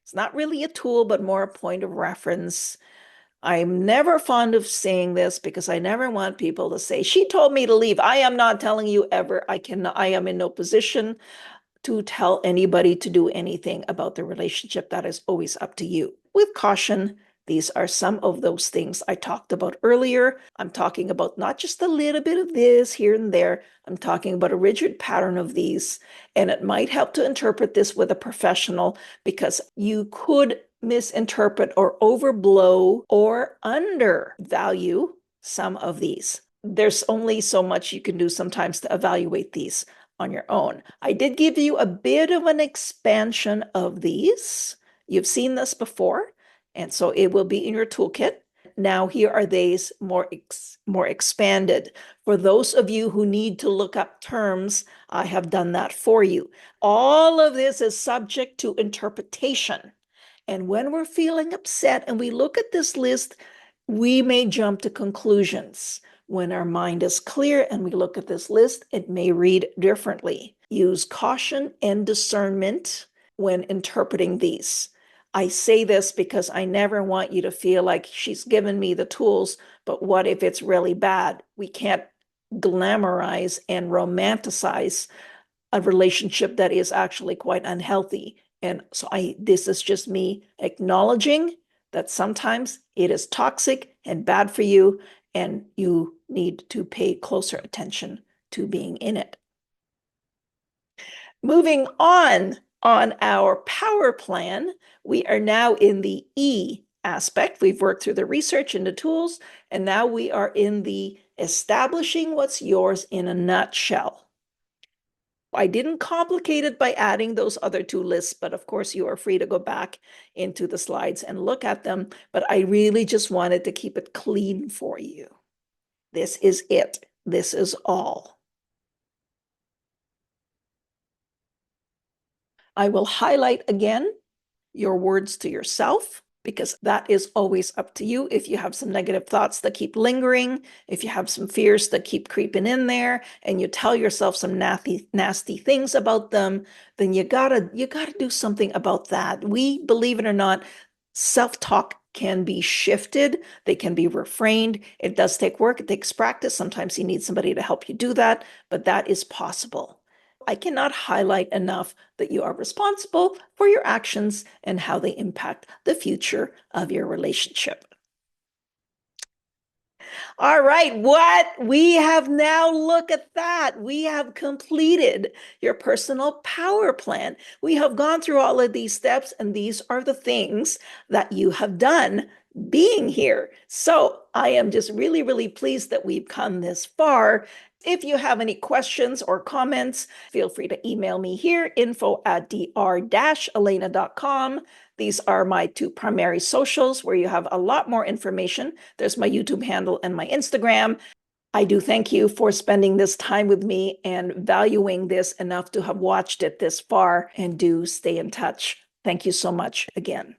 It's not really a tool, but more a point of reference. I'm never fond of saying this because I never want people to say, she told me to leave. I am not telling you ever. I am in no position to tell anybody to do anything about the relationship. That is always up to you. With caution, these are some of those things I talked about earlier. I'm talking about not just a little bit of this here and there. I'm talking about a rigid pattern of these. And it might help to interpret this with a professional because you could misinterpret or overblow or undervalue some of these. There's only so much you can do sometimes to evaluate these on your own. I did give you a bit of an expansion of these. You've seen this before, and so it will be in your toolkit. Now here are these more expanded. For those of you who need to look up terms, I have done that for you. All of this is subject to interpretation. And when we're feeling upset and we look at this list, we may jump to conclusions. When our mind is clear and we look at this list, it may read differently. Use caution and discernment when interpreting these. I say this because I never want you to feel like she's given me the tools, but what if it's really bad? We can't glamorize and romanticize a relationship that is actually quite unhealthy. And so this is just me acknowledging that sometimes it is toxic and bad for you, and you need to pay closer attention to being in it. Moving on our power plan, we are now in the E aspect. We've worked through the research and the tools, and now we are in the establishing what's yours in a nutshell. I didn't complicate it by adding those other two lists, but of course you are free to go back into the slides and look at them. But I really just wanted to keep it clean for you. This is it. This is all. I will highlight again your words to yourself, because that is always up to you. If you have some negative thoughts that keep lingering, if you have some fears that keep creeping in there, and you tell yourself some nasty things about them, then you gotta do something about that. We, believe it or not, self-talk can be shifted, they can be refrained. It does take work, it takes practice. Sometimes you need somebody to help you do that, but that is possible. I cannot highlight enough that you are responsible for your actions and how they impact the future of your relationship. All right, what we have now, look at that. We have completed your personal power plan. We have gone through all of these steps, and these are the things that you have done being here. So I am just really, really pleased that we've come this far. If you have any questions or comments, feel free to email me here, info@dr-elena.com. These are my two primary socials where you have a lot more information. There's my YouTube handle and my Instagram. I do thank you for spending this time with me and valuing this enough to have watched it this far, and do stay in touch. Thank you so much again.